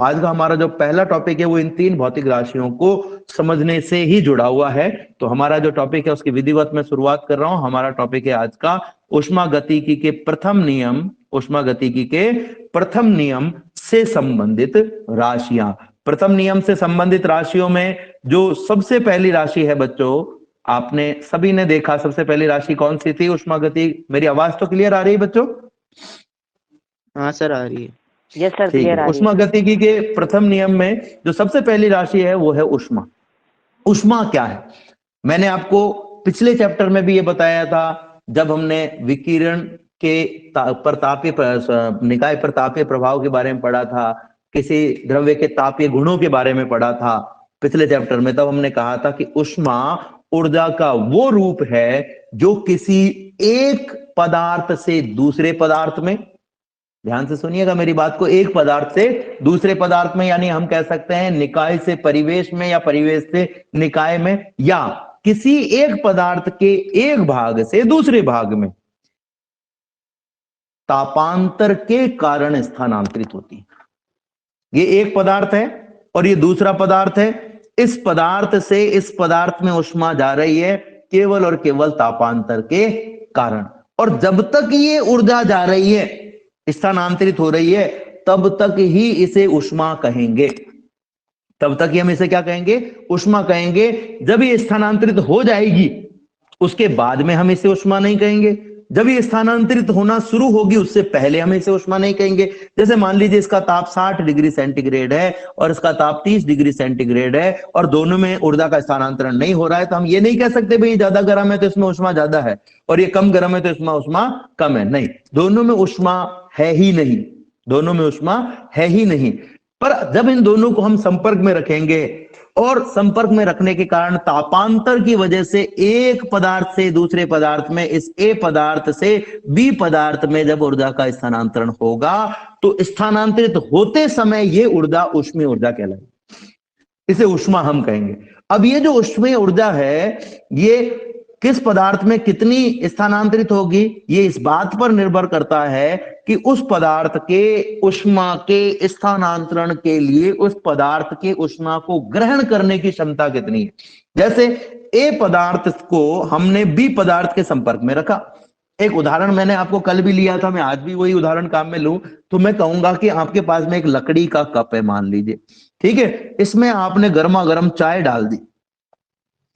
आज का हमारा जो पहला टॉपिक है वो इन 3 भौतिक राशियों को समझने से ही जुड़ा हुआ है। तो हमारा जो टॉपिक है उसकी विधिवत मैं शुरुआत कर रहा हूं। हमारा टॉपिक है आज का ऊष्मागतिकी के प्रथम नियम, ऊष्मागतिकी के प्रथम नियम से संबंधित राशियां। प्रथम नियम से संबंधित राशियों में जो सबसे पहली राशि है बच्चों, आपने सभी ने देखा सबसे पहली राशि कौन सी थी ऊष्मागति। मेरी आवाज तो क्लियर आ रही है बच्चों? हाँ सर, आ रही है। यस सर, ठीक क्लियर है। आ रही है। ऊष्मागतिकी के प्रथम नियम में जो सबसे पहली राशि है वो है ऊष्मा। ऊष्मा क्या है? मैंने आपको पिछले चैप्टर में भी ये बताया था, जब हमने विकिरण के तापीय निकाय पर तापीय प्रभाव के बारे में पढ़ा था, किसी द्रव्य के तापीय गुणों के बारे में पढ़ा था पिछले चैप्टर में। तब हमने कहा था कि ऊष्मा ऊर्जा का वो रूप है जो किसी एक पदार्थ से दूसरे पदार्थ में, ध्यान से सुनिएगा मेरी बात को, एक पदार्थ से दूसरे पदार्थ में, यानी हम कह सकते हैं निकाय से परिवेश में या परिवेश से निकाय में, या किसी एक पदार्थ के एक भाग से दूसरे भाग में तापांतर के कारण स्थानांतरित होती है। ये एक पदार्थ है और ये दूसरा पदार्थ है। इस पदार्थ से इस पदार्थ में ऊष्मा जा रही है केवल और केवल तापांतर के कारण। और जब तक ये ऊर्जा जा रही है, स्थानांतरित हो रही है, तब तक ही इसे ऊष्मा कहेंगे। तब तक ही हम इसे क्या कहेंगे? ऊष्मा कहेंगे। जब ये स्थानांतरित हो जाएगी उसके बाद में हम इसे ऊष्मा नहीं कहेंगे। जब ये स्थानांतरित होना शुरू होगी उससे पहले हम इसे ऊष्मा नहीं कहेंगे। जैसे मान लीजिए इसका ताप 60 डिग्री सेंटीग्रेड है और इसका ताप 30 डिग्री सेंटीग्रेड है और दोनों में ऊर्जा का स्थानांतरण नहीं हो रहा है, तो हम ये नहीं कह सकते भाई ज्यादा गर्म है तो इसमें ऊष्मा ज्यादा है और ये कम गर्म है तो इसमें ऊष्मा कम है। नहीं, दोनों में ऊष्मा है ही नहीं, दोनों में ऊष्मा है ही नहीं। पर जब इन दोनों को हम संपर्क में रखेंगे और संपर्क में रखने के कारण तापांतर की वजह से एक पदार्थ से दूसरे पदार्थ में, इस ए पदार्थ से बी पदार्थ में जब ऊर्जा का स्थानांतरण होगा तो स्थानांतरित होते समय ये ऊर्जा ऊष्मीय ऊर्जा कहलाएगी, इसे ऊष्मा हम कहेंगे। अब ये जो ऊष्मीय ऊर्जा है ये किस पदार्थ में कितनी स्थानांतरित होगी, ये इस बात पर निर्भर करता है कि उस पदार्थ के ऊष्मा के स्थानांतरण के लिए उस पदार्थ के ऊष्मा को ग्रहण करने की क्षमता कितनी है। जैसे ए पदार्थ को हमने बी पदार्थ के संपर्क में रखा। एक उदाहरण मैंने आपको कल भी लिया था, मैं आज भी वही उदाहरण काम में लूं तो मैं कहूंगा कि आपके पास में एक लकड़ी का कप है मान लीजिए, ठीक है। इसमें आपने गर्मा गर्म चाय डाल दी,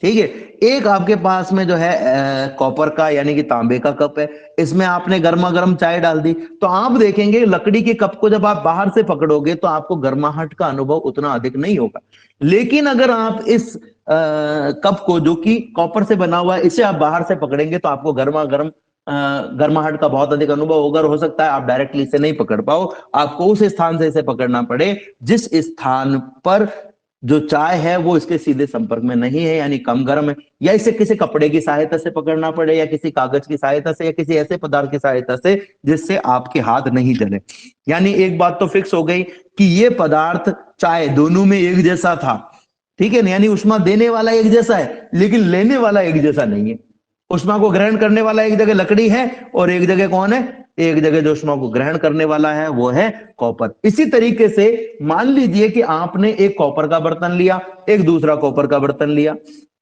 ठीक है। एक आपके पास में जो है कॉपर का यानी कि तांबे का कप है, इसमें आपने गर्मा गर्म चाय डाल दी। तो आप देखेंगे लकड़ी के कप को जब आप बाहर से पकड़ोगे तो आपको गर्माहट का अनुभव उतना अधिक नहीं होगा। लेकिन अगर आप इस कप को जो कि कॉपर से बना हुआ है इसे आप बाहर से पकड़ेंगे तो आपको गर्मा गर्म गर्माहट का बहुत अधिक अनुभव होगा। हो सकता है आप डायरेक्टली इसे नहीं पकड़ पाओ, आपको उस स्थान से इसे पकड़ना पड़े जिस स्थान पर जो चाय है वो इसके सीधे संपर्क में नहीं है, यानी कम गर्म है, या इसे किसी कपड़े की सहायता से पकड़ना पड़े या किसी कागज की सहायता से या किसी ऐसे पदार्थ की सहायता से जिससे आपके हाथ नहीं जले। यानी एक बात तो फिक्स हो गई कि ये पदार्थ चाय दोनों में एक जैसा था, ठीक है ना। यानी ऊष्मा देने वाला एक जैसा है लेकिन लेने वाला एक जैसा नहीं है। ऊष्मा को ग्रहण करने वाला एक जगह लकड़ी है और एक जगह कौन है? एक जगह जो ऊष्मा को ग्रहण करने वाला है वो है कॉपर। इसी तरीके से मान लीजिए कि आपने एक कॉपर का बर्तन लिया, एक दूसरा कॉपर का बर्तन लिया।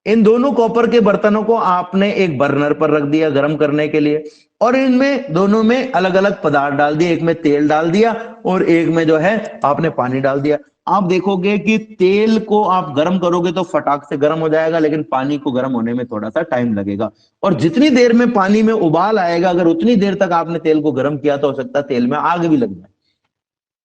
इन दोनों कॉपर के बर्तनों को आपने एक बर्नर पर रख दिया गर्म करने के लिए और इनमें दोनों में अलग अलग पदार्थ डाल दिए। एक में तेल डाल दिया और एक में जो है आपने पानी डाल दिया। आप देखोगे कि तेल को आप गर्म करोगे तो फटाक से गर्म हो जाएगा, लेकिन पानी को गर्म होने में थोड़ा सा टाइम लगेगा। और जितनी देर में पानी में उबाल आएगा, अगर उतनी देर तक आपने तेल को गर्म किया तो हो सकता है तेल में आग भी लग जाए।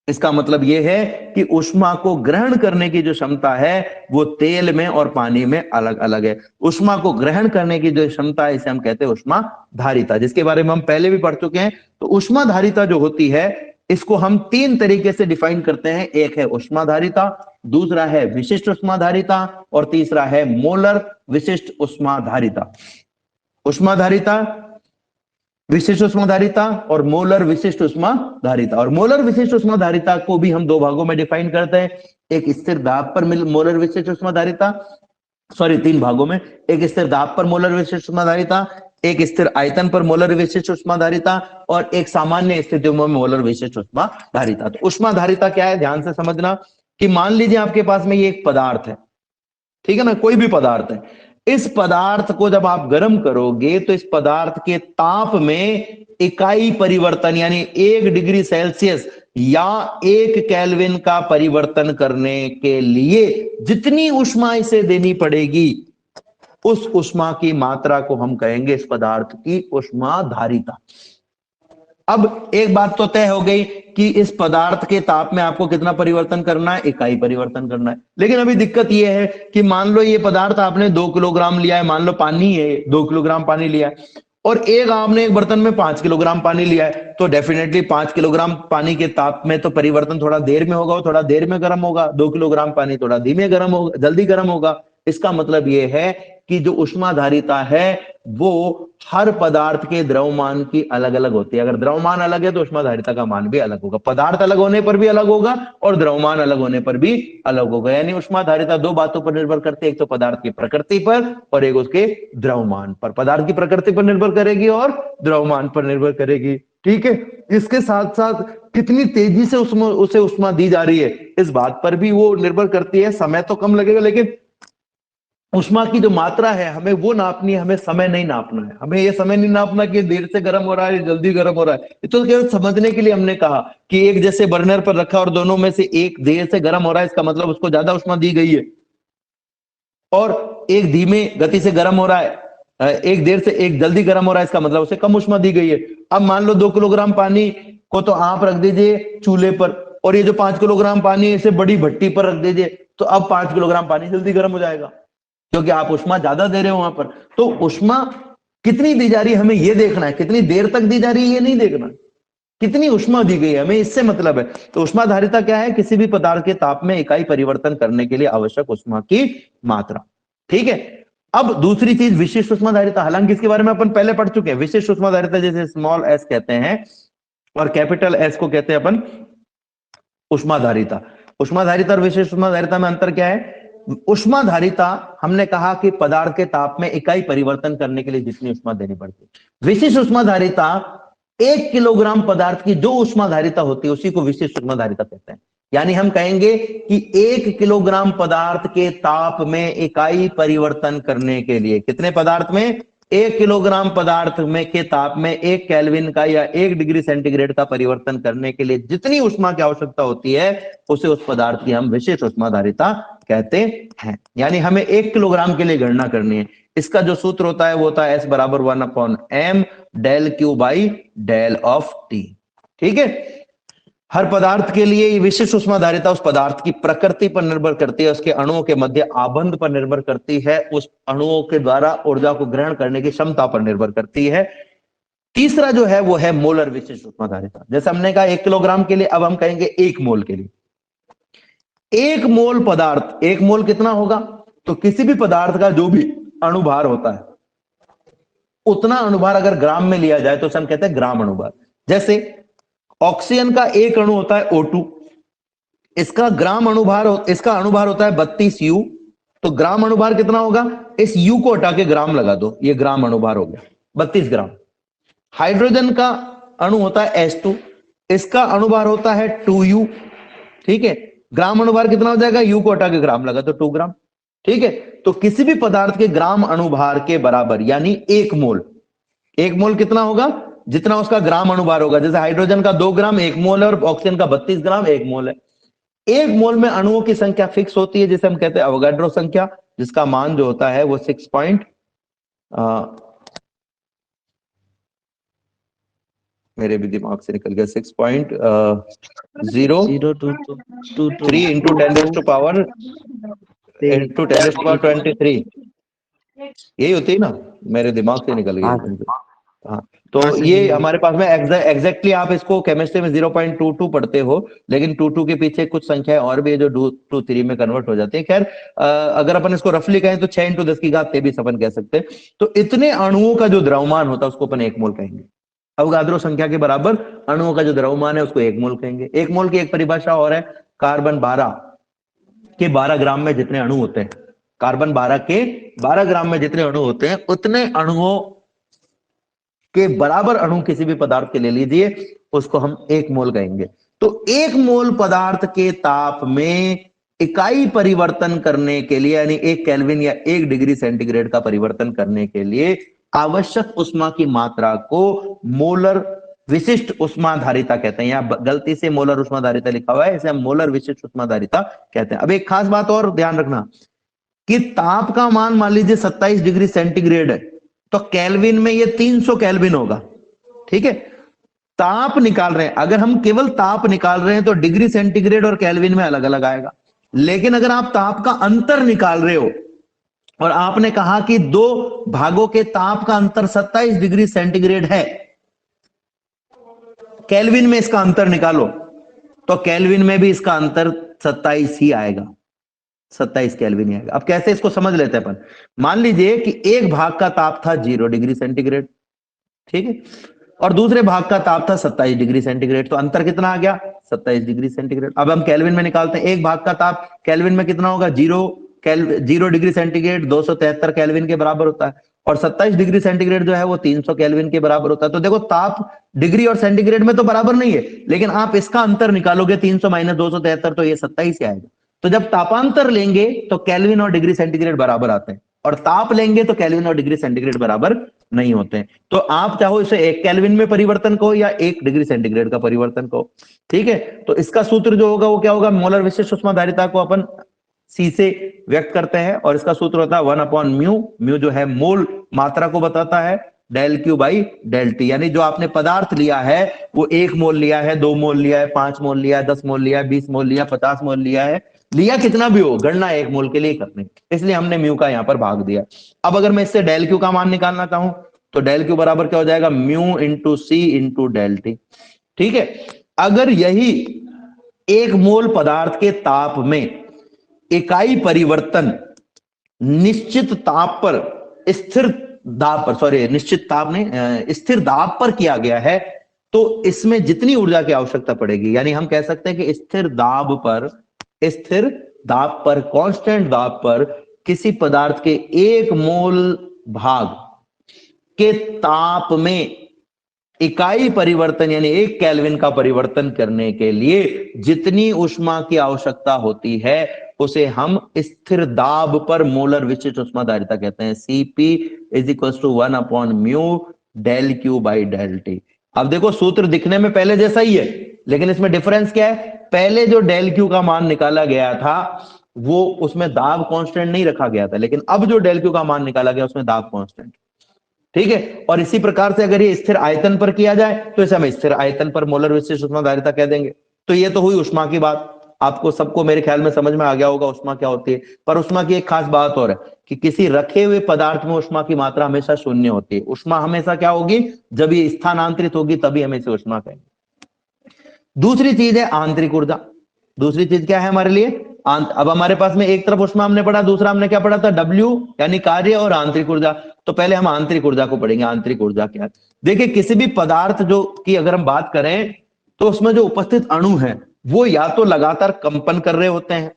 इसका मतलब यह है कि ऊष्मा को ग्रहण करने की जो क्षमता है वो तेल में और पानी में अलग अलग है। ऊष्मा को ग्रहण करने की जो क्षमता है इसे हम कहते हैं ऊष्मा धारिता, जिसके बारे में हम पहले भी पढ़ चुके हैं। तो ऊष्मा धारिता जो होती है इसको हम 3 तरीके से डिफाइन करते हैं। एक है ऊष्मा धारिता, दूसरा है विशिष्ट ऊष्मा धारिता और तीसरा है मोलर विशिष्ट ऊष्मा धारिता। ऊष्मा धारिता, विशिष्ट ऊष्मा धारिता और मोलर विशिष्ट ऊष्मा धारिता। और मोलर विशिष्ट ऊष्मा धारिता को भी हम 2 भागों में डिफाइन करते हैं। एक स्थिर दाब पर मोलर विशिष्ट ऊष्मा धारिता, 3 भागों में। एक स्थिर दाब पर मोलर विशिष्ट ऊष्मा धारिता, एक स्थिर आयतन पर मोलर विशिष्ट उष्माधारिता और एक सामान्य स्थितियों में मोलर विशिष्ट उष्माधारिता। तो उष्माधारिता क्या है, ध्यान से समझना कि मान लीजिए आपके पास में ये एक पदार्थ है, ठीक है ना, कोई भी पदार्थ है, इस पदार्थ को जब आप गर्म करोगे तो इस पदार्थ के ताप में इकाई परिवर्तन यानी 1 डिग्री सेल्सियस या 1 केल्विन का परिवर्तन करने के लिए जितनी ऊष्मा इसे देनी पड़ेगी उस ऊष्मा की मात्रा को हम कहेंगे इस पदार्थ की ऊष्माधारिता। अब एक बात तो तय हो गई कि इस पदार्थ के ताप में आपको कितना परिवर्तन करना है, इकाई परिवर्तन करना है। लेकिन अभी दिक्कत यह है कि मान लो ये पदार्थ आपने 2 किलोग्राम लिया है, मान लो पानी है, 2 किलोग्राम पानी लिया है और आपने एक बर्तन में 5 किलोग्राम पानी लिया है, तो डेफिनेटली 5 किलोग्राम पानी के ताप में तो परिवर्तन थोड़ा देर में होगा, थोड़ा देर में गर्म होगा। 2 किलोग्राम पानी थोड़ा धीमे गर्म होगा, जल्दी गर्म होगा। इसका मतलब यह है कि जो उष्माधारिता है वो हर पदार्थ के द्रव्यमान की अलग अलग होती है। अगर द्रव्यमान अलग है तो उष्माधारिता का मान भी अलग होगा, पदार्थ अलग होने पर भी अलग होगा और द्रव्यमान अलग होने पर भी अलग होगा। यानी उष्माधारिता 2 बातों पर निर्भर करती है, एक तो पदार्थ की प्रकृति पर और एक उसके द्रव्यमान पर। पदार्थ की प्रकृति पर निर्भर करेगी और द्रव्यमान पर निर्भर करेगी, ठीक है। इसके साथ साथ कितनी तेजी से उसे उष्मा दी जा रही है इस बात पर भी वो निर्भर करती है। समय तो कम लगेगा लेकिन उष्मा की जो मात्रा है हमें वो नापनी है, हमें समय नहीं नापना है। हमें ये समय नहीं नापना कि देर से गर्म हो रहा है जल्दी गर्म हो रहा है, ये तो केवल समझने के लिए हमने कहा कि एक जैसे बर्नर पर रखा और दोनों में से एक देर से गर्म हो रहा है, इसका मतलब उसको ज्यादा उष्मा दी गई है, और एक धीमे गति से गर्म हो रहा है, एक देर से एक जल्दी गर्म हो रहा है, इसका मतलब उसे कम उष्मा दी गई है। अब मान लो 2 किलोग्राम पानी को तो आप रख दीजिए चूल्हे पर और ये जो 5 किलोग्राम पानी इसे बड़ी भट्टी पर रख दीजिए, तो अब 5 किलोग्राम पानी जल्दी गर्म हो जाएगा क्योंकि आप उष्मा ज्यादा दे रहे हो वहां पर। तो उष्मा कितनी दी जा रही है हमें यह देखना है, कितनी देर तक दी जा रही है ये नहीं देखना, कितनी उष्मा दी गई है हमें इससे मतलब है। तो उष्माधारिता क्या है, किसी भी पदार्थ के ताप में इकाई परिवर्तन करने के लिए आवश्यक उष्मा की मात्रा, ठीक है। अब दूसरी चीज विशिष्ट उष्माधारिता, हालांकि इसके बारे में अपन पहले पढ़ चुके हैं। विशिष्ट उष्माधारिता जैसे स्मॉल एस कहते हैं और कैपिटल एस को कहते हैं अपन उष्माधारिता। उष्माधारिता और विशिष्ट उष्माधारिता में अंतर क्या है? उष्माधारिता हमने कहा कि पदार्थ के ताप में इकाई परिवर्तन करने के लिए जितनी उष्मा देनी पड़ती है। विशिष्ट उष्माधारिता 1 किलोग्राम पदार्थ की जो उष्माधारिता होती है उसी को विशिष्ट उष्माधारिता कहते हैं। यानी हम कहेंगे कि 1 किलोग्राम पदार्थ के ताप में इकाई परिवर्तन करने के लिए, कितने पदार्थ में? 1 किलोग्राम पदार्थ में के ताप में 1 केल्विन का या 1 डिग्री सेंटीग्रेड का परिवर्तन करने के लिए जितनी उष्मा की आवश्यकता होती है उसे उस पदार्थ की हम विशिष्ट उष्माधारिता कहते हैं। यानी हमें 1 किलोग्राम के लिए गणना करनी है। इसका जो सूत्र होता है वो होता है S बराबर 1/m del Q by del of T, ठीक है। हर पदार्थ के लिए ये विशिष्ट उष्माधारिता उस पदार्थ की प्रकृति पर निर्भर करती है, उसके अणुओं के मध्य आबंध पर निर्भर करती है, उस अणुओं के द्वारा ऊर्जा को ग्रहण करने की क्षमता पर निर्भर करती है। तीसरा जो है वो है मोलर विशिष्ट उष्माधारिता। जैसे हमने कहा 1 किलोग्राम के लिए, अब हम कहेंगे 1 मोल के लिए। 1 मोल पदार्थ, 1 मोल कितना होगा? तो किसी भी पदार्थ का जो भी अणुभार होता है उतना अणुभार अगर ग्राम में लिया जाए तो उसे हम कहते हैं ग्राम अणुभार। जैसे ऑक्सीजन का एक अणु होता है O2, इसका ग्राम अणुभार इसका अणुभार होता है 32 U। तो ग्राम अणुभार कितना होगा? इस U को हटा के ग्राम लगा दो, ये ग्राम अणुभार हो गया 32 ग्राम। हाइड्रोजन का अणु होता है H2, इसका अणुभार होता है 2U, ठीक है। ग्राम अणुभार कितना हो जाएगा? U को हटा के ग्राम लगा तो 2 ग्राम, ठीक है। तो किसी भी पदार्थ के ग्राम अणुभार के बराबर यानी 1 मोल, 1 मोल कितना होगा? जितना उसका ग्राम अणुभार होगा। जैसे हाइड्रोजन का 2 ग्राम 1 मोल है और ऑक्सीजन का 32 ग्राम 1 मोल है। 1 मोल में अणुओं की संख्या फिक्स होती है जिसे हम कहते हैं अवोगाड्रो संख्या, जिसका मान जो होता है वो 6 मेरे भी दिमाग से निकल गया 6.003 इंटू 10⁻23 यही होती है ना, मेरे दिमाग से निकल गया। हाँ, तो ये हमारे पास में एग्जैक्टली आप इसको केमिस्ट्री में 0.22 पढ़ते हो, लेकिन 22 के पीछे कुछ संख्याएं और भी है जो 2 3 में कन्वर्ट हो जाती है। खैर अगर अपन इसको रफली कहें तो 6 × 10⁻23 अपन कह सकते हैं। तो इतने अणुओं का जो द्रव्यमान होता है उसको अपन 1 मोल कहेंगे। अवोगाद्रो संख्या के बराबर अणुओं का जो द्रव्यमान है उसको 1 मोल कहेंगे। 1 मोल की एक परिभाषा और है, कार्बन 12 के 12 ग्राम में जितने अणु होते हैं, कार्बन 12 के 12 ग्राम में जितने अणु होते हैं उतने अणुओं के बराबर अणु किसी भी पदार्थ के ले लीजिए, उसको हम 1 मोल कहेंगे। तो 1 मोल पदार्थ के ताप में इकाई परिवर्तन करने के लिए, यानी 1 केल्विन या 1 डिग्री सेंटीग्रेड का परिवर्तन करने के लिए आवश्यक उष्मा की मात्रा को मोलर विशिष्ट उष्माधारिता कहते हैं। यहाँ गलती से मोलर उष्माधारिता लिखा हुआ है, इसे हम मोलर विशिष्ट उष्माधारिता कहते हैं। अब एक खास बात और ध्यान रखना कि ताप का मान मान लीजिए 27 डिग्री सेंटीग्रेड है, तो केल्विन में ये 300 केल्विन होगा। ठीक है, ताप निकाल रहे हैं, अगर हम केवल ताप निकाल रहे हैं तो डिग्री सेंटीग्रेड और केल्विन में अलग अलग आएगा। लेकिन अगर आप ताप का अंतर निकाल रहे हो और आपने कहा कि 2 भागों के ताप का अंतर 27 डिग्री सेंटीग्रेड है, केल्विन में इसका अंतर निकालो, तो केल्विन में भी इसका अंतर 27 ही आएगा, 27 केल्विन ही आएगा। अब कैसे इसको समझ लेते हैं अपन। मान लीजिए कि एक भाग का ताप था 0 डिग्री सेंटीग्रेड, ठीक है, और दूसरे भाग का ताप था 27 डिग्री सेंटीग्रेड, तो अंतर कितना आ गया, 27 डिग्री सेंटीग्रेड। अब हम केल्विन में निकालते हैं, एक भाग का ताप केल्विन में कितना होगा, 0 डिग्री सेंटीग्रेड 273 केल्विन के बराबर होता है, और 27 डिग्री सेंटीग्रेड जो है वो 300 केल्विन के बराबर होता है। तो देखो ताप डिग्री और सेंटीग्रेड में तो बराबर नहीं है, लेकिन आप इसका अंतर निकालोगे 300 माइनस 273, तो ये 27 ही आएगा। तो जब तापांतर लेंगे तो केल्विन और डिग्री सेंटीग्रेड बराबर आते हैं, और ताप लेंगे तो केल्विन और डिग्री सेंटीग्रेड बराबर नहीं होते हैं। तो आप चाहो इसे 1 केल्विन में परिवर्तन कहो या 1 डिग्री सेंटीग्रेड का परिवर्तन कहो, ठीक है। तो इसका सूत्र जो होगा वो क्या होगा, मोलर विशिष्ट उष्माधारिता को अपन C से व्यक्त करते हैं, और इसका सूत्र होता है 1/म्यू। म्यू जो है मोल मात्रा को बताता है, del Q by del T, यानी जो आपने पदार्थ लिया है वो 1 मोल लिया है, 2 मोल लिया है, 5 मोल लिया है, 10 मोल लिया है, 20 मोल लिया, 50 मोल लिया है, लिया कितना भी हो, गणना 1 मोल के लिए करनी, इसलिए हमने म्यू का यहां पर भाग दिया। अब अगर मैं इससे डेल क्यू का मान निकालना चाहूं तो डेल क्यू बराबर क्या हो जाएगा, म्यू इंटू सी इंटू डेल टी। ठीक है, अगर यही 1 मोल पदार्थ के ताप में इकाई परिवर्तन निश्चित ताप पर स्थिर दाब पर, सॉरी निश्चित ताप नहीं, स्थिर दाब पर किया गया है, तो इसमें जितनी ऊर्जा की आवश्यकता पड़ेगी, यानी हम कह सकते हैं कि स्थिर दाब पर कांस्टेंट दाब पर किसी पदार्थ के 1 मोल भाग के ताप में इकाई परिवर्तन यानी 1 केल्विन का परिवर्तन करने के लिए जितनी ऊष्मा की आवश्यकता होती है उसे हम स्थिर दाब पर मोलर विशिष्ट उष्माधारिता कहते हैं। Cp इज इक्वल टू 1/म्यू del Q by del T. अब देखो सूत्र दिखने में पहले जैसा ही है, लेकिन इसमें डिफरेंस क्या है, पहले जो डेल क्यू का मान निकाला गया था वो उसमें दाब कांस्टेंट नहीं रखा गया था, लेकिन अब जो डेल क्यू का मान निकाला गया उसमें दाब कांस्टेंट। ठीक है, और इसी प्रकार से अगर ये स्थिर आयतन पर किया जाए तो इसे हम स्थिर आयतन पर मोलर विशिष्ट उष्माधारिता कह देंगे। तो ये तो हुई उष्मा की बात, आपको सबको मेरे ख्याल में समझ में आ गया होगा उष्मा क्या होती है। पर उष्मा की एक खास बात और है कि किसी रखे हुए पदार्थ में उष्मा की मात्रा हमेशा शून्य होती है। उष्मा हमेशा क्या होगी, जब ये स्थानांतरित होगी तभी हम इसे उष्मा कहेंगे। दूसरी चीज है आंतरिक ऊर्जा। दूसरी चीज क्या है हमारे लिए, अब हमारे पास में एक तरफ उष्मा हमने पढ़ा, दूसरा हमने क्या पढ़ा था, W यानी कार्य और आंतरिक ऊर्जा। तो पहले हम आंतरिक ऊर्जा को पढ़ेंगे। आंतरिक ऊर्जा क्या है, देखिए किसी भी पदार्थ जो की अगर हम बात करें तो उसमें जो उपस्थित अणु है वो या तो लगातार कंपन कर रहे होते हैं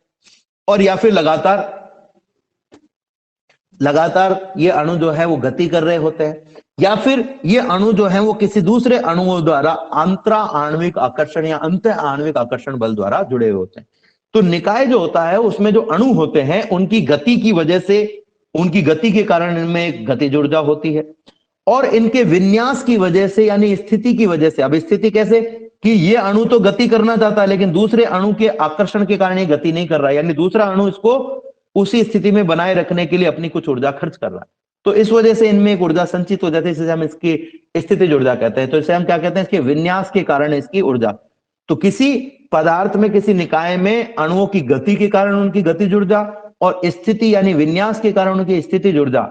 और या फिर लगातार ये अणु जो है वो गति कर रहे होते हैं, या फिर ये अणु जो है वो किसी दूसरे अणुओं द्वारा अंतरा आणविक आकर्षण या अंत आणविक आकर्षण बल द्वारा जुड़े हुए होते हैं। तो निकाय जो होता है उसमें जो अणु होते हैं उनकी गति की वजह से, उनकी गति के कारण इनमें गतिज ऊर्जा होती है, और इनके विन्यास की वजह से यानी स्थिति की वजह से। अब स्थिति कैसे कि ये अणु तो गति करना चाहता है लेकिन दूसरे अणु के आकर्षण के कारण ये गति नहीं कर रहा है, यानी दूसरा अणु इसको उसी स्थिति में बनाए रखने के लिए अपनी कुछ ऊर्जा खर्च कर रहा है। तो इस वजह से इनमें एक ऊर्जा संचित हो जाती है, इसे हम इसकी स्थितिज ऊर्जा कहते हैं। तो इसे हम क्या कहते हैं, इसके विन्यास के कारण इसकी ऊर्जा। तो किसी पदार्थ में, किसी निकाय में अणुओं की गति के कारण उनकी गतिज ऊर्जा और स्थिति यानी विन्यास के कारण उनकी स्थितिज ऊर्जा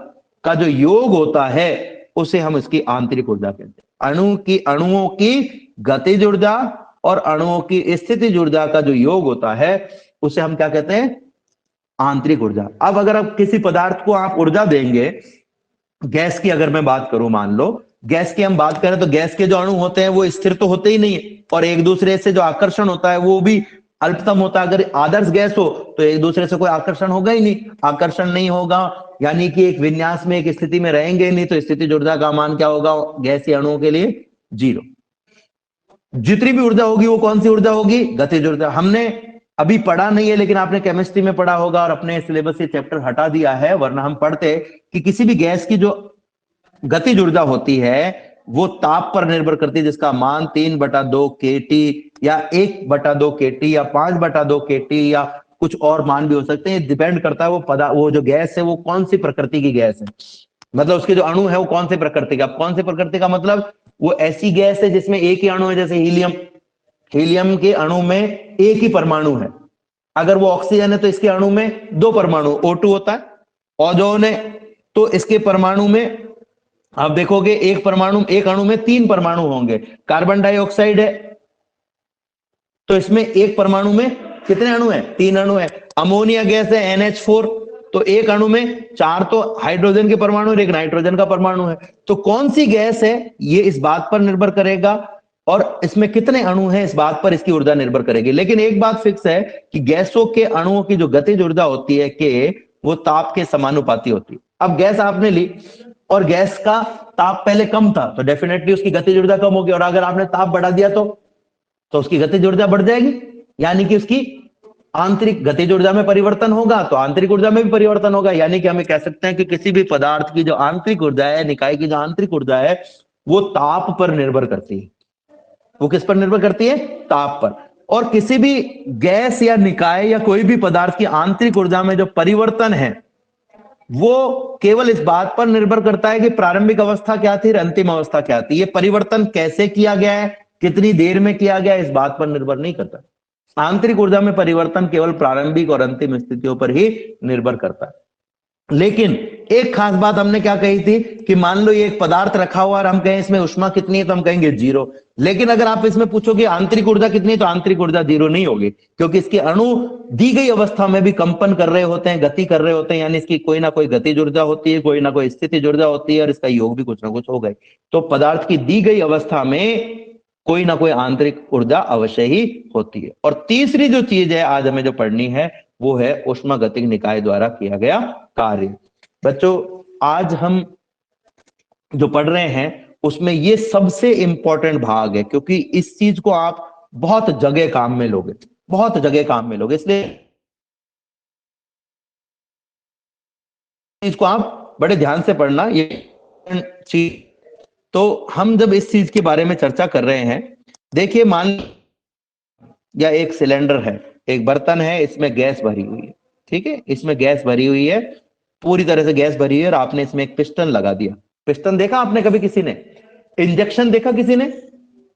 का जो योग होता है उसे हम इसकी आंतरिक ऊर्जा कहते हैं। अणुओं की गतिज ऊर्जा और अणुओं की स्थितिज ऊर्जा का जो योग होता है उसे हम क्या कहते हैं, आंतरिक ऊर्जा। अब अगर आप किसी पदार्थ को आप ऊर्जा देंगे, गैस की अगर मैं बात करूं, मान लो गैस की हम बात करें तो गैस के जो अणु होते हैं वो स्थिर तो होते ही नहीं है, और एक दूसरे से जो आकर्षण होता है वो भी अल्पतम होता है। अगर आदर्श गैस हो तो एक दूसरे से कोई आकर्षण होगा ही नहीं, आकर्षण नहीं होगा, यानी कि एक विन्यास में एक स्थिति में रहेंगे नहीं, तो स्थितिज ऊर्जा का मान क्या होगा गैसीय अणुओं के लिए 0। जितनी भी ऊर्जा होगी वो कौन सी ऊर्जा होगी गतिज ऊर्जा। हमने अभी पढ़ा नहीं है लेकिन आपने केमिस्ट्री में पढ़ा होगा और अपने सिलेबस से चैप्टर हटा दिया है, वरना हम पढ़ते कि किसी भी गैस की जो गतिज ऊर्जा होती है वो ताप पर निर्भर करती है, जिसका मान 3/2 kT या 1/2 kT या 5/2 kT या कुछ और मान भी हो सकते हैं। डिपेंड करता है वो जो गैस है वो कौन सी प्रकृति की गैस है, मतलब उसके जो अणु है वो कौन से प्रकृति का। कौन से प्रकृति का मतलब वो ऐसी गैस है जिसमें एक ही अणु है, जैसे हीलियम। हीलियम के अणु में एक ही परमाणु है। अगर वो ऑक्सीजन है तो इसके अणु में 2 परमाणु O2 होता है। ओजोन है तो इसके परमाणु में आप देखोगे एक अणु में 3 परमाणु होंगे। कार्बन डाइऑक्साइड है तो इसमें एक परमाणु में कितने अणु हैं 3 अणु है। अमोनिया गैस है NH4 तो एक अणु में 4 तो हाइड्रोजन के परमाणु और एक नाइट्रोजन का परमाणु है। तो कौन सी गैस है ये इस बात पर निर्भर करेगा और इसमें कितने अणु हैं इस बात पर इसकी ऊर्जा निर्भर करेगी। लेकिन एक बात फिक्स है कि गैसों के अणुओं की जो गतिज ऊर्जा होती है कि वो ताप के समानुपाती होती है। अब गैस आपने ली और गैस का ताप पहले कम था तो डेफिनेटली उसकी गतिज ऊर्जा कम होगी, और अगर आपने ताप बढ़ा दिया तो उसकी गतिज ऊर्जा बढ़ जाएगी, यानी कि उसकी आंतरिक गतिज ऊर्जा में परिवर्तन होगा तो आंतरिक ऊर्जा में भी परिवर्तन होगा। यानी कि हमें कह सकते हैं कि किसी भी पदार्थ की जो आंतरिक ऊर्जा है, निकाय की जो आंतरिक ऊर्जा है वो ताप पर निर्भर करती है। वो किस पर निर्भर करती है ताप पर। और किसी भी गैस या निकाय या कोई भी पदार्थ की आंतरिक ऊर्जा में जो परिवर्तन है वो केवल इस बात पर निर्भर करता है कि प्रारंभिक अवस्था क्या थी और अंतिम अवस्था क्या थी। ये परिवर्तन कैसे किया गया है, कितनी देर में किया गया है, इस बात पर निर्भर नहीं करता। आंतरिक ऊर्जा में परिवर्तन केवल प्रारंभिक और अंतिम स्थितियों पर ही निर्भर करता है। लेकिन एक खास बात हमने क्या कही थी कि मान लो ये एक पदार्थ रखा हुआ और हम कहें इसमें ऊष्मा कितनी है तो हम कहेंगे 0। लेकिन अगर आप इसमें पूछोगे आंतरिक ऊर्जा कितनी है तो आंतरिक ऊर्जा 0 नहीं होगी, क्योंकि इसके अणु दी गई अवस्था में भी कंपन कर रहे होते हैं, गति कर रहे होते हैं, यानी इसकी कोई ना कोई गतिज ऊर्जा होती है, कोई ना कोई स्थितिज ऊर्जा होती है और इसका योग भी कुछ ना कुछ होगा। तो पदार्थ की दी गई अवस्था में कोई ना कोई आंतरिक ऊर्जा अवश्य ही होती है। और तीसरी जो चीज है आज हमें जो पढ़नी है वो है ऊष्मागतिक निकाय द्वारा किया गया कार्य। बच्चों आज हम जो पढ़ रहे हैं उसमें ये सबसे इंपॉर्टेंट भाग है, क्योंकि इस चीज को आप बहुत जगह काम में लोगे, बहुत जगह काम में लोगे, इसलिए इसको आप बड़े ध्यान से पढ़ना ये चीज। तो हम जब इस चीज के बारे में चर्चा कर रहे हैं, देखिए मान या एक सिलेंडर है, एक बर्तन है, इसमें गैस भरी हुई है, ठीक है, इसमें गैस भरी हुई है, पूरी तरह से गैस भरी हुई है और आपने इसमें एक पिस्टन लगा दिया। पिस्टन देखा आपने कभी किसी ने? इंजेक्शन देखा किसी ने?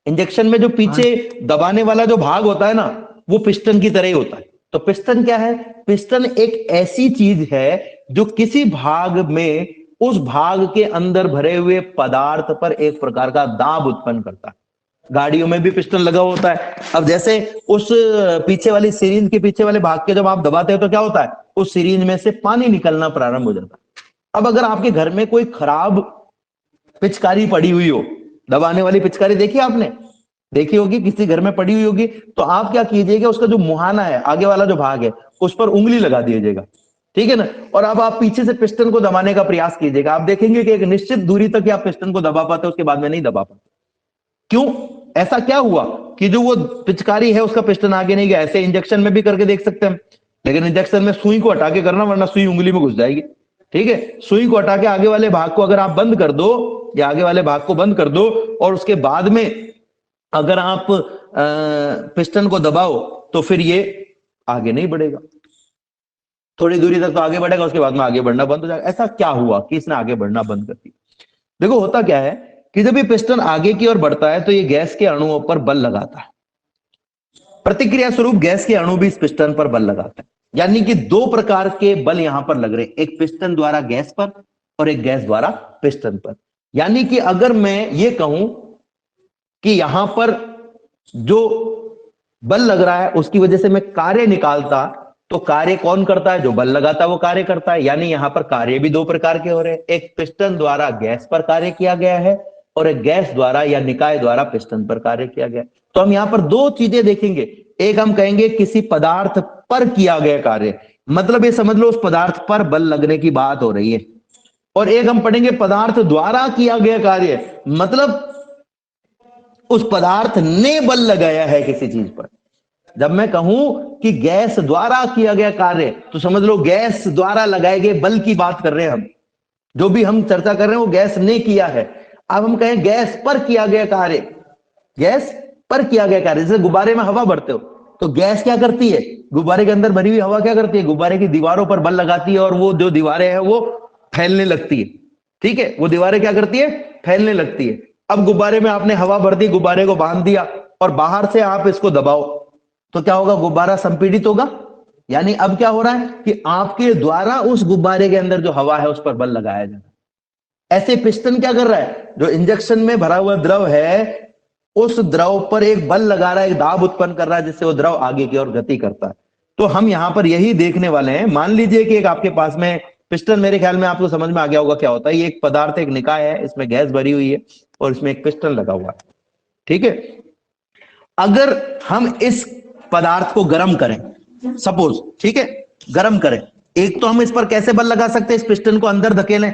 इंजेक्शन में जो पीछे दबाने वाला जो भाग होता है ना वो पिस्टन की तरह ही होता है। तो पिस्टन क्या है? पिस्टन एक ऐसी चीज है जो किसी भाग में उस भाग के अंदर भरे हुए पदार्थ पर एक प्रकार का दाब उत्पन्न करता है। गाड़ियों में भी पिस्टन लगा होता है। अब जैसे उस पीछे वाली सीरीज के पीछे वाले भाग के जब आप दबाते हो तो क्या होता है, उस सीरीज में से पानी निकलना प्रारंभ हो जाता है। अब अगर आपके घर में कोई खराब पिचकारी पड़ी हुई हो, दबाने वाली पिचकारी देखी आपने? देखी होगी, किसी घर में पड़ी हुई होगी, तो आप क्या कीजिएगा, उसका जो मुहाना है, आगे वाला जो भाग है, उस पर उंगली लगा दीजिएगा, ठीक है ना, और अब आप पीछे से पिस्टन को दबाने का प्रयास कीजिएगा। आप देखेंगे कि एक निश्चित दूरी तक आप पिस्टन को दबा पाते, उसके बाद में नहीं दबा पाते। क्यों? ऐसा क्या हुआ कि जो वो पिचकारी है उसका पिस्टन आगे नहीं गया? ऐसे इंजेक्शन में भी करके देख सकते हैं, लेकिन इंजेक्शन में सुई को हटा के करना, वरना सुई उंगली में घुस जाएगी, ठीक है। सुई को हटा के आगे वाले भाग को अगर आप बंद कर दो, या आगे वाले भाग को बंद कर दो और उसके बाद में अगर आप पिस्टन को दबाओ तो फिर ये आगे नहीं बढ़ेगा, थोड़ी दूरी तक तो आगे बढ़ेगा, उसके बाद में आगे बढ़ना बंद हो जाएगा। ऐसा क्या हुआ कि इसने आगे बढ़ना बंद कर दिया? देखो होता क्या है कि जब ये पिस्टन आगे की ओर बढ़ता है तो ये गैस के अणुओं पर बल लगाता है, प्रतिक्रिया स्वरूप गैस के अणु भी इस पिस्टन पर बल लगाते हैं। यानी कि 2 प्रकार के बल यहां पर लग रहे हैं, एक पिस्टन द्वारा गैस पर और एक गैस द्वारा पिस्टन पर। यानी कि अगर मैं ये कहूं कि यहां पर जो बल लग रहा है उसकी वजह से मैं कार्य निकालता, तो कार्य कौन करता है? जो बल लगाता है वो कार्य करता है। यानी यहां पर कार्य भी 2 प्रकार के हो रहे हैं, एक पिस्टन द्वारा गैस पर कार्य किया गया है और एक गैस द्वारा या निकाय द्वारा पिस्टन पर कार्य किया गया। तो हम यहां पर 2 चीजें देखेंगे, एक हम कहेंगे किसी पदार्थ पर किया गया कार्य, मतलब ये समझ लो उस पदार्थ पर बल लगने की बात हो रही है। और एक हम पढ़ेंगे पदार्थ द्वारा किया गया कार्य, मतलब उस पदार्थ ने बल लगाया है किसी चीज पर। जब मैं कहूं कि गैस द्वारा किया गया कार्य, तो समझ लो गैस द्वारा लगाए गए बल की बात कर रहे हैं हम। जो भी हम चर्चा कर रहे हैं वो गैस ने किया है। अब हम कहें गैस पर किया गया कार्य, गैस पर किया गया कार्य, जैसे गुब्बारे में हवा भरते हो तो गैस क्या करती है, गुब्बारे के अंदर भरी हुई हवा क्या करती है, गुब्बारे की दीवारों पर बल लगाती है और वो जो दीवारें हैं वो फैलने लगती है। ठीक है, वो दीवारें क्या करती है, फैलने लगती है। अब गुब्बारे में आपने हवा भर दी, गुब्बारे को बांध दिया और बाहर से आप इसको दबाओ तो क्या होगा, गुब्बारा संपीड़ित होगा। यानी अब क्या हो रहा है कि आपके द्वारा उस गुब्बारे के अंदर जो हवा है उस पर बल लगाया जा रहा है। ऐसे पिस्टन क्या कर रहा है, जो इंजेक्शन में भरा हुआ द्रव है उस द्रव पर एक बल लगा रहा है, एक दाब उत्पन्न कर रहा है जिससे वो द्रव आगे की ओर गति करता है। तो हम यहां पर यही देखने वाले हैं। मान लीजिए कि एक आपके पास में पिस्टन, मेरे ख्याल में आपको समझ में आ गया होगा क्या होता है। ये एक पदार्थ, एक निकाय है, इसमें गैस भरी हुई है और इसमें एक पिस्टन लगा हुआ है। ठीक है, अगर हम इस पदार्थ को गर्म करें, सपोज, ठीक है, गर्म करें, एक तो हम इस पर कैसे बल लगा सकते हैं, इस पिस्टन को अंदर धकेलें।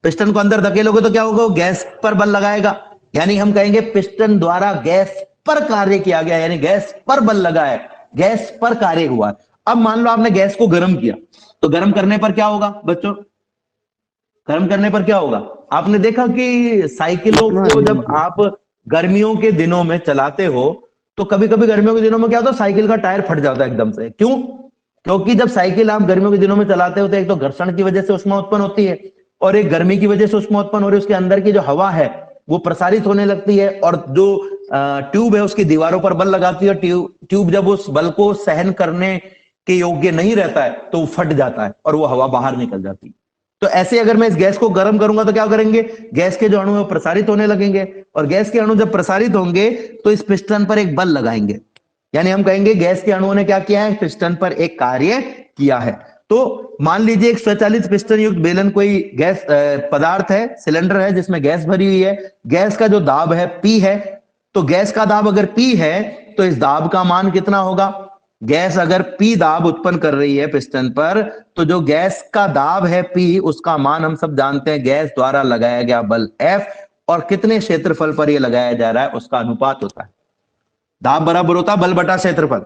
पिस्टन को अंदर धकेलोगे तो क्या होगा, वो गैस पर बल लगाएगा। यानी हम कहेंगे पिस्टन द्वारा गैस पर कार्य किया गया, यानी गैस पर बल लगा है, गैस पर कार्य हुआ। अब मान लो आपने गैस को गर्म किया, तो गर्म करने पर क्या होगा बच्चों, गर्म करने पर क्या होगा, आपने देखा कि साइकिलों को जब आप गर्मियों के दिनों में चलाते हो तो कभी कभी गर्मियों के दिनों में क्या होता है, साइकिल का टायर फट जाता है एकदम से। क्यों, क्योंकि जब साइकिल आप गर्मियों के दिनों में चलाते हो तो एक तो घर्षण की वजह से ऊष्मा उत्पन्न होती है और एक गर्मी की वजह से ऊष्मा उत्पन्न हो रही है, उसके अंदर की जो हवा है वो प्रसारित होने लगती है और जो ट्यूब है उसकी दीवारों पर बल लगाती है। ट्यूब जब उस बल को सहन करने के योग्य नहीं रहता है तो वो फट जाता है और वो हवा बाहर निकल जाती है। तो ऐसे अगर मैं इस गैस को गर्म करूंगा तो क्या करेंगे, गैस के जो अणु है प्रसारित होने लगेंगे और गैस के अणु जब प्रसारित होंगे तो इस पिस्टन पर एक बल लगाएंगे। यानी हम कहेंगे गैस के अणुओं ने क्या किया है, पिस्टन पर एक कार्य किया है। तो मान लीजिए एक स्वचालित पिस्टन युक्त बेलन कोई गैस पदार्थ है, सिलेंडर है जिसमें गैस भरी हुई है। गैस का जो दाब है P है, तो गैस का दाब अगर P है तो इस दाब का मान कितना होगा, गैस अगर P दाब उत्पन्न कर रही है पिस्टन पर तो जो गैस का दाब है P उसका मान हम सब जानते हैं गैस द्वारा लगाया गया बल F और कितने क्षेत्रफल पर यह लगाया जा रहा है उसका अनुपात होता है। दाब बराबर होता है बल बटा क्षेत्रफल।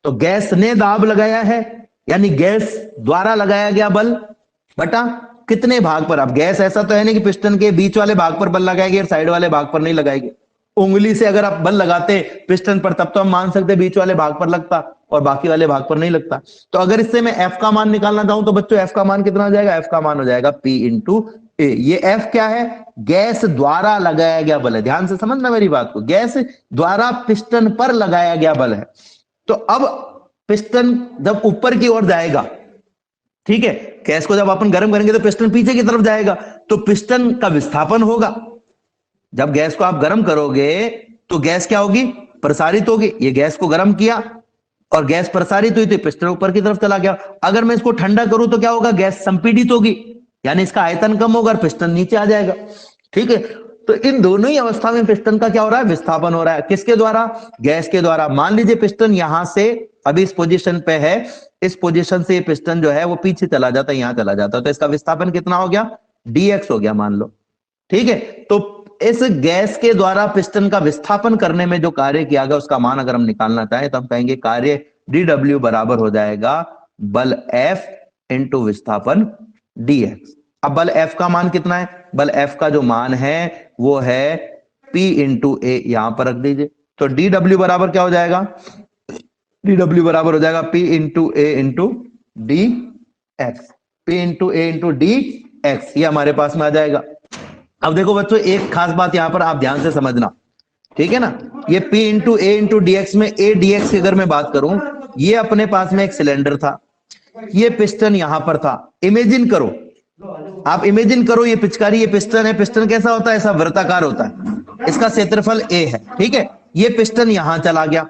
तो गैस ने दाब लगाया है यानी गैस द्वारा लगाया गया बल बटा कितने भाग पर। अब गैस ऐसा तो है नहीं कि पिस्टन के बीच वाले भाग पर बल लगाएगी और साइड वाले भाग पर नहीं लगाएगी। उंगली से अगर आप बल लगाते पिस्टन पर तब तो हम मान सकते बीच वाले भाग पर लगता और बाकी वाले भाग पर नहीं लगता। तो अगर इससे मैं F का मान निकालना चाहूं तो बच्चों F का मान कितना हो जाएगा, F का मान हो जाएगा P इंटू ए। ये F क्या है, गैस द्वारा लगाया गया बल है। ध्यान से समझना मेरी बात को, गैस द्वारा पिस्टन पर लगाया गया बल है। तो अब पिस्टन जब ऊपर की ओर जाएगा, ठीक है, गैस को जब अपन गर्म करेंगे तो पिस्टन पीछे की तरफ जाएगा तो पिस्टन का विस्थापन होगा। जब गैस को आप गर्म करोगे तो गैस क्या होगी, प्रसारित होगी। ये गैस को गर्म किया और गैस प्रसारित हुई तो पिस्टन ऊपर की तरफ चला गया। अगर मैं इसको ठंडा करूं तो क्या होगा, गैस संपीड़ित होगी यानी इसका आयतन कम होगा और पिस्टन नीचे आ जाएगा। ठीक है, तो इन दोनों ही अवस्था में पिस्टन का क्या हो रहा है, विस्थापन हो रहा है। किसके द्वारा, गैस के द्वारा। मान लीजिए पिस्टन यहां से अभी इस पोजीशन पे है, इस पोजीशन से ये पिस्टन जो है वो पीछे चला जाता है, यहां चला जाता है, तो इसका विस्थापन कितना हो गया, dx हो गया मान लो। ठीक है, तो इस गैस के द्वारा पिस्टन का विस्थापन करने में जो कार्य किया गया उसका मान अगर हम निकालना चाहें तो हम कहेंगे कार्य dw बराबर हो जाएगा बल F इंटू विस्थापन dx। अब बल F का मान कितना है, बल F का जो मान है वो है P इंटू ए, यहां पर रख दीजिए। तो dw बराबर क्या हो जाएगा, dw बराबर हो जाएगा P into A into D X. P into A into D X, ये हमारे पास में आ जाएगा। अब देखो बच्चों एक खास बात यहां पर आप ध्यान से समझना, ठीक है ना। ये P into A into dx में a dx की अगर मैं बात करूं, ये अपने पास में एक सिलेंडर था, ये पिस्टन यहां पर था। इमेजिन करो, आप इमेजिन करो ये पिचकारी, ये पिस्टन है। पिस्टन कैसा होता है, ऐसा वृत्ताकार होता है, इसका क्षेत्रफल a है। ठीक है, ये पिस्टन यहां चला गया,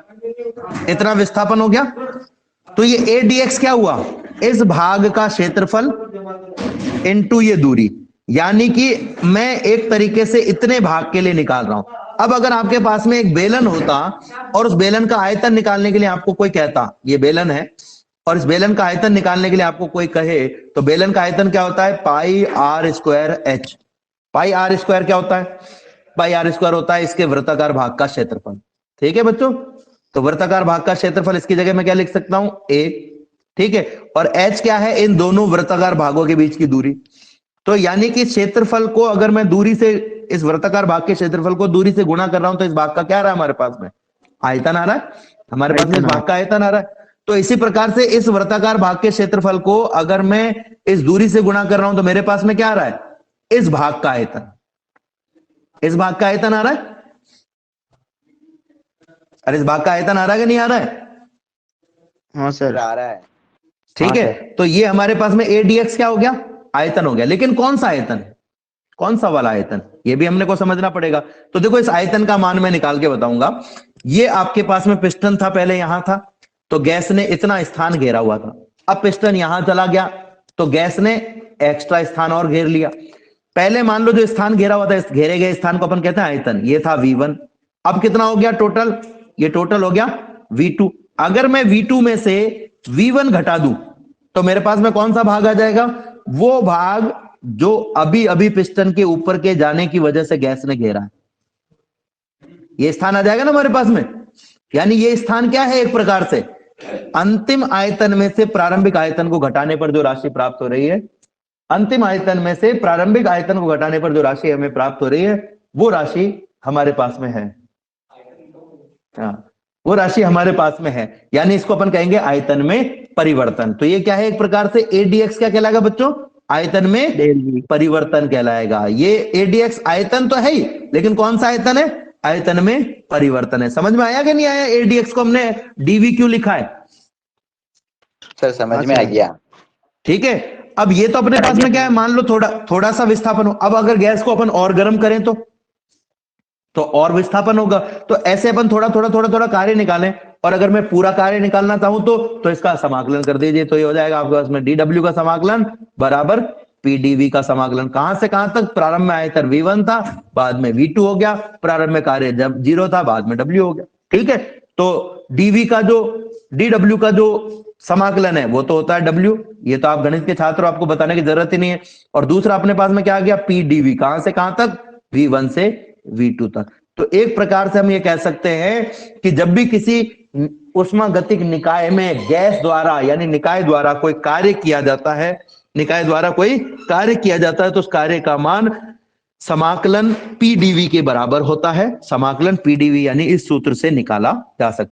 इतना विस्थापन हो गया, तो ये a dx क्या हुआ, इस भाग का क्षेत्रफल इंटू ये दूरी, यानी कि मैं एक तरीके से इतने भाग के लिए निकाल रहा हूं। अब अगर आपके पास में एक बेलन होता और उस बेलन का आयतन निकालने के लिए आपको कोई कहता ये बेलन है और इस बेलन का आयतन निकालने के लिए आपको कोई कहे तो बेलन का आयतन क्या होता है, pi R square H. Pi R square क्या होता है, पाई आर स्क्वायर होता है इसके वृत्ताकार भाग का क्षेत्रफल। ठीक है बच्चों, तो वृत्ताकार भाग का क्षेत्रफल इसकी जगह मैं क्या लिख सकता हूं, ए। ठीक है, और एच क्या है, इन दोनों वृत्ताकार भागों के बीच की दूरी। तो यानी कि क्षेत्रफल को अगर मैं दूरी से, इस वृत्ताकार भाग के क्षेत्रफल को दूरी से गुणा कर रहा हूं तो इस भाग का क्या आ रहा है हमारे पास में, आयतन आ रहा है, हमारे पास में इस भाग का आयतन आ रहा है। तो इसी प्रकार से इस वृत्ताकार भाग के क्षेत्रफल को अगर मैं इस दूरी से गुणा कर रहा हूं तो मेरे पास में क्या आ रहा है, इस भाग का आयतन, इस भाग का आयतन आ रहा है। अरे इस भाग का आयतन आ रहा है कि नहीं आ रहा है? हाँ सर आ रहा है। ठीक है, तो ये हमारे पास में ए डी एक्स क्या हो गया, आयतन हो गया। लेकिन कौन सा आयतन है, कौन सा वाला आयतन, ये भी हमने को समझना पड़ेगा। तो देखो इस आयतन का मान मैं निकाल के बताऊंगा। ये आपके पास में पिस्टन था, पहले यहां था, तो गैस ने इतना स्थान घेरा हुआ था। अब पिस्टन यहां चला गया तो गैस ने एक्स्ट्रा स्थान और घेर लिया। पहले मान लो जो स्थान घेरा हुआ था, इस घेरे गए स्थान को अपन कहते हैं आयतन, ये था V1। अब कितना हो गया टोटल, ये टोटल हो गया V2। अगर मैं V2 में से V1 घटा दूं तो मेरे पास में कौन सा भाग आ जाएगा, वो भाग जो अभी अभी पिस्टन के ऊपर के जाने की वजह से गैस ने घेरा है, ये स्थान आ जाएगा ना हमारे पास में। यानी ये स्थान क्या है, एक प्रकार से अंतिम आयतन में से प्रारंभिक आयतन को घटाने पर जो राशि प्राप्त हो रही है, अंतिम आयतन में से प्रारंभिक आयतन को घटाने पर जो राशि हमें प्राप्त हो रही है, वो राशि हमारे पास में है। हाँ, वो राशि हमारे पास में है, यानी इसको अपन कहेंगे आयतन में परिवर्तन। तो ये क्या है, एक प्रकार से ADX क्या कहलाएगा बच्चों, आयतन में डेल V। परिवर्तन कहलाएगा। ये ADX आयतन तो है ही, लेकिन कौन सा आयतन है, आयतन में परिवर्तन है। समझ में आया कि नहीं आया, ADX को हमने DV क्यों लिखा है? सर समझ में आ गया। ठीक है, अब ये तो अपने पास में क्या है, मान लो थोड़ा सा विस्थापन हो। अब अगर गैस को अपन और गर्म करें तो और विस्थापन होगा। तो ऐसे अपन थोड़ा कार्य निकालें, और अगर मैं पूरा कार्य निकालना चाहूं तो इसका समाकलन कर दीजिए, तो ये हो जाएगा आपके पास में dW का समाकलन बराबर PdV का समाकलन। कहां से कहां तक, प्रारंभ में आयतन V1 था, बाद में V2 हो गया, प्रारंभ में कार्य जब 0 था, बाद में W हो गया। ठीक है, तो dW का जो dW का जो समाकलन है वो तो होता है W, ये तो आप गणित के छात्र हो, आपको बताने की जरूरत ही नहीं है। और दूसरा अपने पास में क्या आ गया, PdV, कहां से कहां तक, V1 से V2 तक। तो एक प्रकार से हम ये कह सकते हैं कि जब भी किसी उष्मागतिक निकाय में गैस द्वारा यानी निकाय द्वारा कोई कार्य किया जाता है, निकाय द्वारा कोई कार्य किया जाता है, तो उस कार्य का मान समाकलन PdV के बराबर होता है। समाकलन PdV यानी इस सूत्र से निकाला जा सकता है।